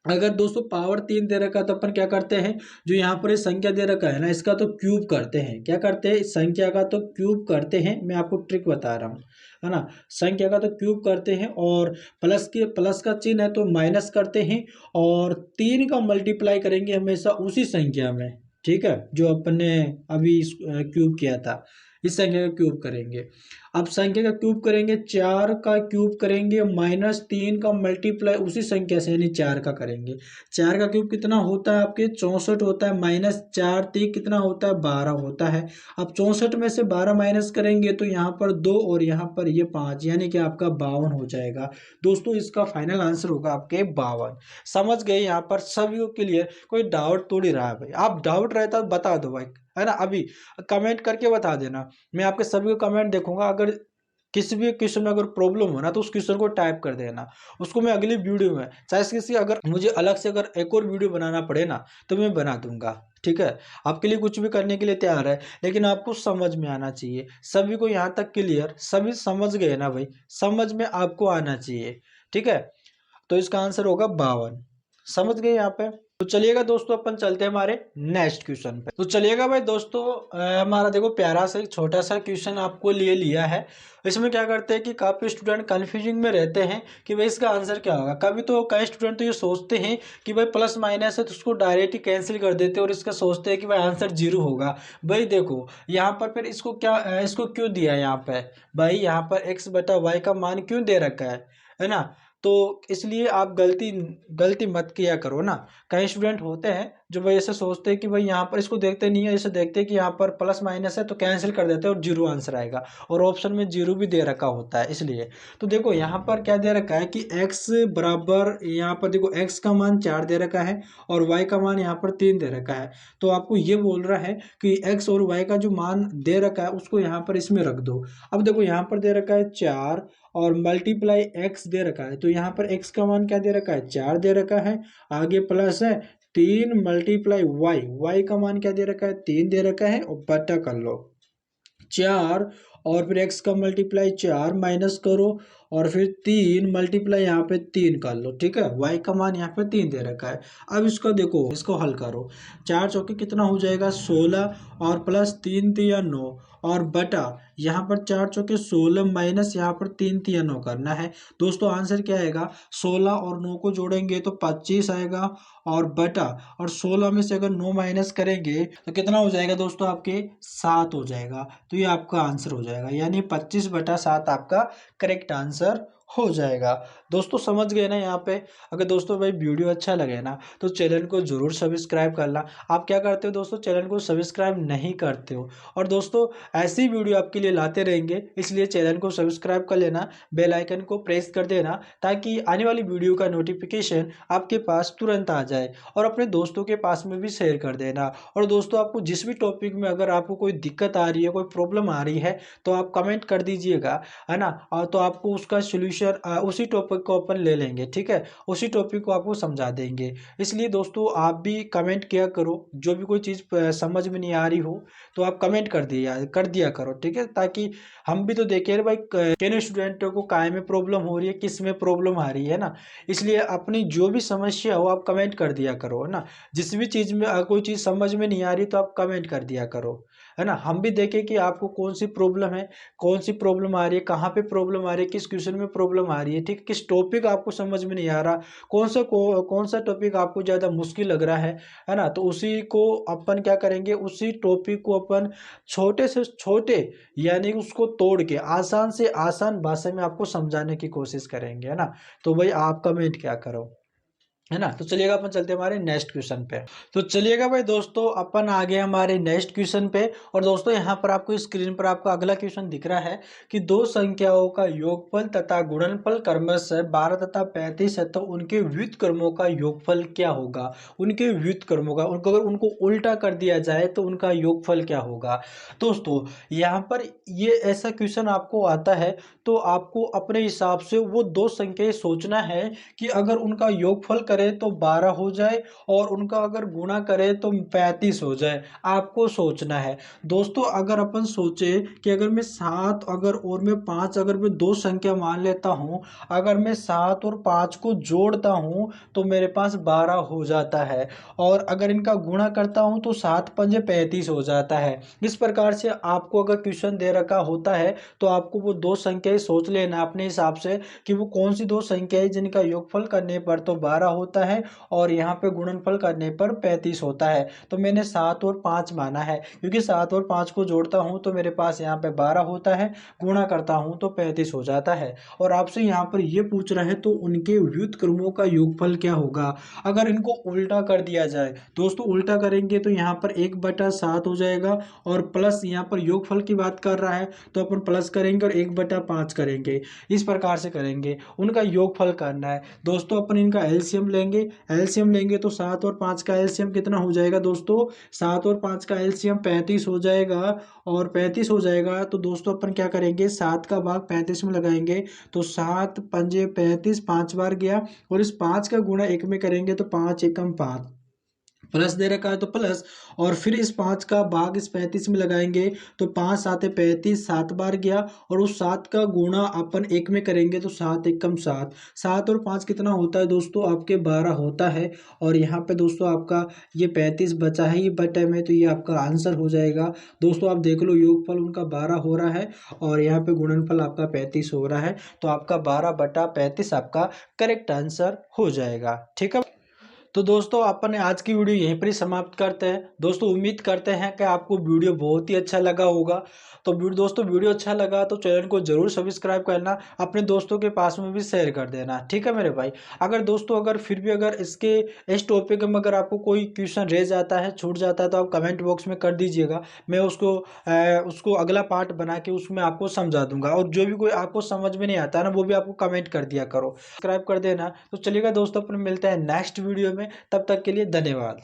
अगर दोस्तों पावर 3 दे रखा है तो अपन क्या करते हैं, जो यहाँ पर ये संख्या दे रखा है ना, इसका तो क्यूब करते हैं। क्या करते हैं, इस संख्या का तो क्यूब करते हैं, मैं आपको ट्रिक बता रहा हूँ, है ना, संख्या का तो क्यूब करते हैं, और प्लस का चिन्ह है तो माइनस करते हैं, और 3 का मल्टीप्लाई करेंगे हमेशा उसी संख्या में, ठीक है, जो अपन ने अभी क्यूब किया था, इस संख्या का क्यूब करेंगे। अब संख्या का क्यूब करेंगे, 4 का क्यूब करेंगे -3 का मल्टीप्लाई उसी संख्या से यानी 4 का करेंगे। 4 का क्यूब कितना होता है आपके 64 होता है, -4 3 कितना होता है 12 होता है। अब 64 में से 12 माइनस करेंगे तो यहाँ पर 2 और यहाँ पर ये 5 यानी कि आपका 52 हो जाएगा। दोस्तों इसका फाइनल आंसर होगा आपके 52। समझ गए यहाँ पर सभी को क्लियर? कोई डाउट थोड़ी रहा है भाई, आप डाउट रहता तो बता दो भाई, है ना, अभी कमेंट करके बता देना। मैं आपके सभी को कमेंट देखूंगा, अगर किसी भी क्वेश्चन में अगर प्रॉब्लम हो ना तो उस क्वेश्चन को टाइप कर देना, उसको मैं अगली वीडियो में चाहे किसी अगर मुझे अलग से अगर एक और वीडियो बनाना पड़े ना तो मैं बना दूंगा। ठीक है, आपके लिए कुछ भी करने के लिए तैयार है, लेकिन आपको समझ में आना चाहिए। सभी को यहाँ तक क्लियर? सभी समझ गए ना भाई? समझ में आपको आना चाहिए। ठीक है, तो इसका आंसर होगा 52। समझ गए यहाँ पे? तो चलिएगा दोस्तों अपन चलते हैं हमारे नेक्स्ट क्वेश्चन पे। तो चलिएगा भाई दोस्तों, हमारा देखो प्यारा सा एक छोटा सा क्वेश्चन आपको लिए लिया है। इसमें क्या करते हैं कि काफी स्टूडेंट कंफ्यूजिंग में रहते हैं कि भाई इसका आंसर क्या होगा। कभी तो कई स्टूडेंट तो ये सोचते हैं कि भाई प्लस माइनस है तो उसको डायरेक्ट ही कैंसिल कर देते हैं और इसका सोचते हैं कि भाई आंसर 0 होगा। भाई देखो यहाँ पर फिर इसको क्या इसको क्यों दिया है यहाँ पे भाई, यहाँ पर x/y का मान क्यों दे रखा है ना। तो इसलिए आप गलती गलती मत किया करो ना। कई स्टूडेंट होते हैं जो भाई ऐसे सोचते हैं कि भाई यहाँ पर इसको देखते नहीं है, ऐसे देखते हैं कि यहाँ पर प्लस माइनस है तो कैंसिल कर देते हैं और 0 आंसर आएगा, और ऑप्शन में 0 भी दे रखा होता है इसलिए। तो देखो यहाँ पर क्या दे रखा है कि x बराबर, यहाँ पर देखो x का मान 4 दे रखा है और y का मान यहाँ पर 3 दे रखा है। तो आपको ये बोल रहा है कि x और y का जो मान दे रखा है उसको यहाँ पर इसमें रख दो। अब देखो यहाँ पर दे रखा है 4 और मल्टीप्लाई x दे रखा है, तो यहाँ पर x का मान क्या दे रखा है 4 दे रखा है, आगे प्लस है 3 मल्टीप्लाई y का मान क्या दे रखा है 3 दे रखा है, और बटा कर लो 4 और फिर x का मल्टीप्लाई 4 माइनस करो और फिर 3 मल्टीप्लाई यहाँ पे 3 कर लो। ठीक है, y का मान यहाँ पे 3 दे रखा है। अब इसको देखो, इसको हल करो, 4 चौके कितना हो जाएगा 16 और प्लस 3 तिया 9 और बटा यहाँ पर 4 चौके 16 माइनस यहाँ पर 3 तिया 9 करना है। दोस्तों आंसर क्या आएगा, 16 और 9 को जोड़ेंगे तो 25 आएगा और बटा, और 16 में से अगर 9 माइनस करेंगे तो कितना हो जाएगा दोस्तों आपके 7 हो जाएगा। तो ये आपका आंसर हो जाएगा, यानी 25/7 आपका करेक्ट आंसर हो जाएगा। दोस्तों समझ गए ना यहाँ पे? अगर दोस्तों भाई वीडियो अच्छा लगे ना तो चैनल को जरूर सब्सक्राइब करना। आप क्या करते हो दोस्तों, चैनल को सब्सक्राइब नहीं करते हो, और दोस्तों ऐसी वीडियो आपके लिए लाते रहेंगे, इसलिए चैनल को सब्सक्राइब कर लेना, बेल आइकन को प्रेस कर देना ताकि आने वाली वीडियो का नोटिफिकेशन आपके पास तुरंत आ जाए, और अपने दोस्तों के पास में भी शेयर कर देना। और दोस्तों आपको जिस भी टॉपिक में अगर आपको कोई दिक्कत आ रही है, कोई प्रॉब्लम आ रही है तो आप कमेंट कर दीजिएगा, है ना, और तो आपको उसका सोल्यूशन उसी टॉपिक को अपन ले लेंगे। ठीक है, उसी टॉपिक को आपको समझा देंगे। इसलिए दोस्तों आप भी कमेंट किया करो, जो भी कोई चीज़ समझ में नहीं आ रही हो तो आप कमेंट कर दिया करो। ठीक है, ताकि हम भी तो देखें भाई किन स्टूडेंटों को काय में प्रॉब्लम हो रही है, किस में प्रॉब्लम आ रही है ना। इसलिए अपनी जो भी समस्या हो आप कमेंट कर दिया करो, है ना। जिस भी चीज़ में कोई चीज़ समझ में नहीं आ रही तो आप कमेंट कर दिया करो, है ना। हम भी देखें कि आपको कौन सी प्रॉब्लम है, कौन सी प्रॉब्लम आ रही है, कहाँ पे प्रॉब्लम आ रही है, किस क्वेश्चन में प्रॉब्लम आ रही है। ठीक, किस टॉपिक आपको समझ में नहीं आ रहा, कौन सा टॉपिक आपको ज़्यादा मुश्किल लग रहा है ना। तो उसी को अपन क्या करेंगे, उसी टॉपिक को अपन छोटे से छोटे यानी उसको तोड़ के आसान से आसान भाषा में आपको समझाने की कोशिश करेंगे, है ना। तो भाई आप कमेंट क्या करो, है ना। तो चलिएगा अपन चलते हैं हमारे नेक्स्ट क्वेश्चन पे। तो चलिएगा भाई दोस्तों अपन आ गए हमारे नेक्स्ट क्वेश्चन पे, और दोस्तों यहाँ पर आपको स्क्रीन पर आपका अगला क्वेश्चन दिख रहा है कि दो संख्याओं का योगफल तथा गुणनफल क्रमशः 12 तथा 35 है, तो उनके व्युत्क्रमों का योगफल क्या होगा। उनके व्युत्क्रमों का, उनको अगर उनको उल्टा कर दिया जाए तो उनका योगफल क्या होगा। दोस्तों यहाँ पर ये ऐसा क्वेश्चन आपको आता है तो आपको अपने हिसाब से वो दो संख्याएं सोचना है कि अगर उनका योगफल करें तो 12 हो जाए और उनका अगर गुणा करें तो 35 हो जाए, आपको सोचना है। दोस्तों अगर अपन सोचे कि अगर मैं 7 अगर और मैं 5 अगर मैं दो संख्या मान लेता हूँ, अगर मैं 7 और 5 को जोड़ता हूँ तो मेरे पास 12 हो जाता है, और अगर इनका गुणा करता हूँ तो 7 पंजे 35 हो जाता है। इस प्रकार से आपको अगर क्वेश्चन दे रखा होता है तो आपको वो दो संख्याएं सोच लेना अपने हिसाब से कि वो कौन सी दो संख्याएं जिनका योगफल करने पर तो 12 होता होता है और यहाँ पे गुणनफल करने पर 35 होता है। तो मैंने 7 और 5 माना है, क्योंकि 7 और 5 को जोड़ता हूँ तो मेरे पास यहाँ पे 12 होता है, गुणा करता हूँ तो 35 हो जाता है। और आपसे यहाँ पर ये पूछ रहा है तो उनके व्युत्क्रमों का योगफल क्या होगा। अगर इनको उल्टा कर दिया जाए दोस्तों, उल्टा करेंगे तो यहाँ पर 1/7 हो जाएगा, और प्लस यहाँ पर योगफल की बात कर रहा है तो अपन प्लस करेंगे और 1/5 करेंगे। इस प्रकार से करेंगे, उनका योगफल करना है दोस्तों। अपन इनका एलसीएम लेंगे, एलसीएम लेंगे तो 7 और 5 का एलसीएम कितना हो जाएगा दोस्तों, 7 और 5 का एलसीएम 35 हो जाएगा। और 35 हो जाएगा तो दोस्तों अपन क्या करेंगे, 7 का भाग 35 में लगाएंगे तो 7 पंजे 35, 5 बार गया, और इस 5 का गुणा 1 में करेंगे तो 5 एकम 5, प्लस दे रखा है तो प्लस, और फिर इस 5 का भाग इस 35 में लगाएंगे तो 5 7 35, 7 बार गया, और उस 7 का गुणा अपन 1 में करेंगे तो 7 एकम 7, 7 और 5 कितना होता है दोस्तों आपके 12 होता है। और यहाँ पे दोस्तों आपका ये 35 बचा है, ये बटे में, तो ये आपका आंसर हो जाएगा दोस्तों। आप देख लो योगफल उनका 12 हो रहा है और यहाँ पे गुणनफल आपका 35 हो रहा है, तो आपका 12/35 आपका करेक्ट आंसर हो जाएगा। ठीक है, तो दोस्तों अपन आज की वीडियो यहीं पर ही समाप्त करते हैं। दोस्तों उम्मीद करते हैं कि आपको वीडियो बहुत ही अच्छा लगा होगा। तो दोस्तों वीडियो अच्छा लगा तो चैनल को जरूर सब्सक्राइब करना, अपने दोस्तों के पास में भी शेयर कर देना। ठीक है मेरे भाई, अगर दोस्तों अगर फिर भी अगर इस टॉपिक में अगर आपको कोई क्वेश्चन रह जाता है, छूट जाता है, तो आप कमेंट बॉक्स में कर दीजिएगा। मैं उसको अगला पार्ट बना के उसमें आपको समझा दूंगा। और जो भी कोई आपको समझ में नहीं आता है ना, वो भी आपको कमेंट कर दिया करो, सब्सक्राइब कर देना। तो चलिएगा दोस्तों, अपन मिलते हैं नेक्स्ट वीडियो में, तब तक के लिए धन्यवाद।